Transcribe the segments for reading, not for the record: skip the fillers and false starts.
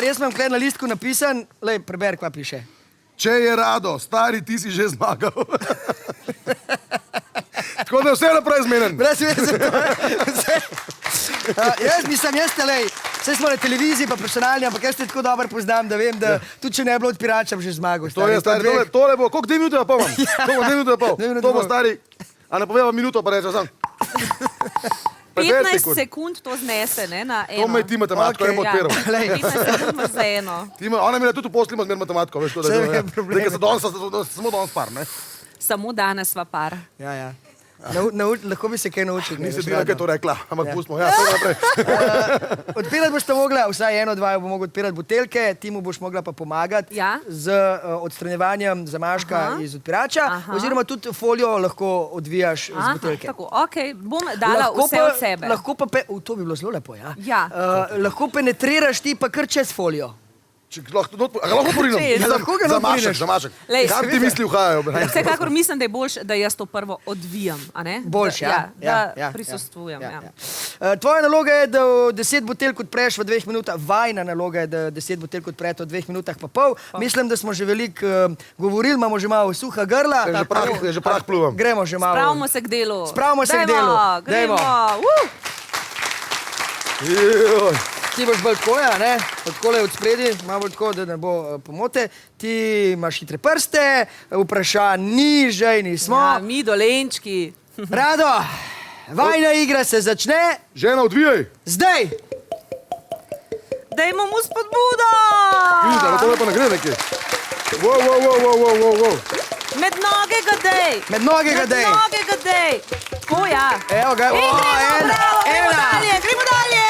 Jaz imam tukaj na listku napisan, lej, preberi, kva piše. Če je Rado, stari, ti si že zmagal. Tako da je vse naprej zmenen. Brez veze, jaz lej, vse smo na televiziji pa profesionalni, ampak jaz te tako dobro poznam, da vem, da tudi če ne bi bilo odpirača, bi že zmagal. To je, stari, tole bo, koliko 2 minute pa pol imam? Koliko 2 minute pa pol? To bo, stari, a ne poveva minuto pa reče sam. 15 sekund to znese, ne, na eno. To me ti matematiko ne bo odpiral. 15 sekund imaš za eno. Ona mi je tudi v posli ima zmer matematiko, veš, to da je. Nekaj samo danes par, ne? Samo danes sva par. Ja, ja. Lahko bi se kaj naučil. Nisi ti nekaj to rekla, ampak pustimo. Ja, to naprej. Odpirati boš to mogla, vsaj eno, dva bo mogla odpirati buteljke, ti mu boš mogla pa pomagati z odstranjevanjem zamaška iz odpirača, oziroma tudi folijo lahko odvijaš z buteljke. Tako, okej, bom dala vse od sebe. Lahko pa, to bi bilo zelo lepo, ja. Ja. Lahko penetriraš ti pa kar čez folijo. Lahko porinom? Lahko ga naporinaš. Zamašek. Kaj ti misli vhajajo? Vsekakor mislim, da je boljš, da jaz to prvo odvijam, a ne? Boljš, ja. Da prisustvujem, ja. Tvoja naloga je, da 10 buteljk odpreš v 2 minutah, vajna naloga je, da 10 buteljk odprete v 2 minutah pa pol. Mislim, da smo že veliko govorili, imamo že malo suha grla. Že prah pluvam. Gremo že malo. Spravimo se k delu. Spravimo se k delu. Gremo. Ti boš bolj tako, ja, ne? Odkole od spredi, malo bolj tako, da ne bo pomote. Ti imaš hitre prste, vprašanj ni, žej nismo. Ja, mi dolenčki. Rado, vajna igra se začne. Žena, odvijaj. Zdaj. Dajmo mu spodbudo. Vidiš, da to lepo ne gre nekaj. Wow. Med noge ga dej. Med noge ga dej. Med noge ga dej. Tako, ja. Evo ga, gremo dalje.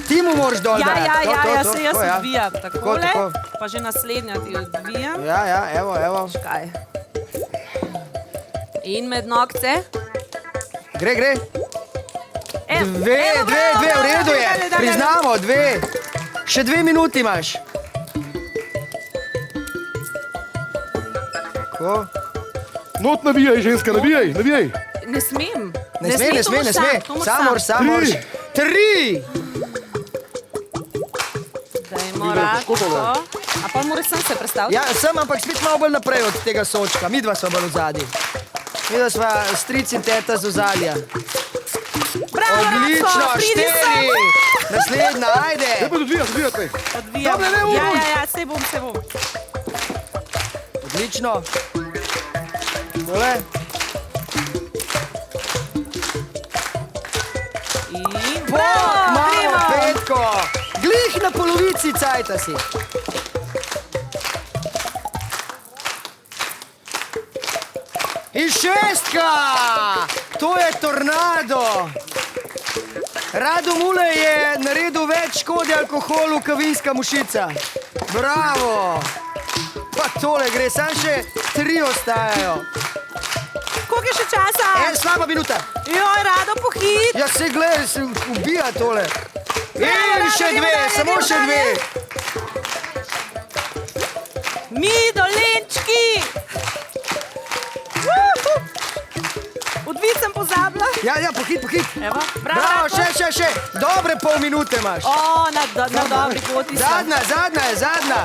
Ti mu moraš dol dati. Ja, se jaz odvijam. Takole, pa že naslednja ti odvijam. Ja, evo. Čakaj. In med nogce. Gre. Dve, v redu je. Priznamo, 2. Še 2 minuti imaš. Tako. Not navijaj, ženska, navijaj. Ne smem. Ne sme. Samo 3. Dajmo rahko. A pa moraš sem se predstaviti? Ja, sem, ampak spet malo bolj naprej od tega sočka. Midva sva bolj v zadnji. Midva sva stric in teta z ozadja. Bravo, odlično, 4. Naslednja, ajde. Ne pa odvijati. Odvijam. Ja, se bom. Odlično. Tole. In bravo, malo petko. Glih na polovici cajta si. In 6. To je tornado. Rado Mule je naredil več škode alkoholu, kot vinska mušica. Bravo. Pa tole gre, samo še 3 ostajajo. Koliko je še časa? Slaba minuta. Joj, Rado, pohit. Ja, se gledaj, se ubija tole. In še 2, samo še 2. Mi, dolenčki. Odvit sem pozabila. Ja, pohit. Evo, bravo, še. Dobre pol minute imaš. Na dobri poti sem. Zadnja.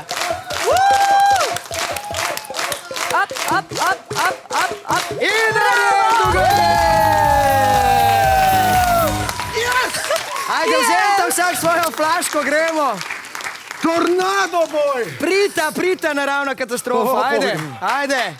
Up. In naredu gre! Ajde, vzemite vsak svojo flaško, gremo. Tornado boj! Prita naravna katastrofa, ajde.